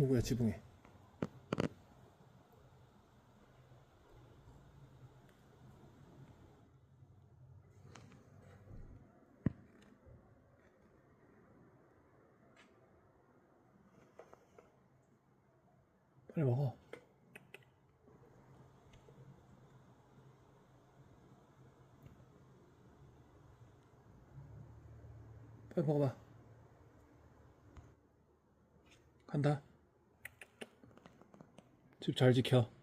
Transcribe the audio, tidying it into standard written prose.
누구야 지붕에? 빨리 먹어. 빨리 먹어봐. 간다. 집 잘 지켜.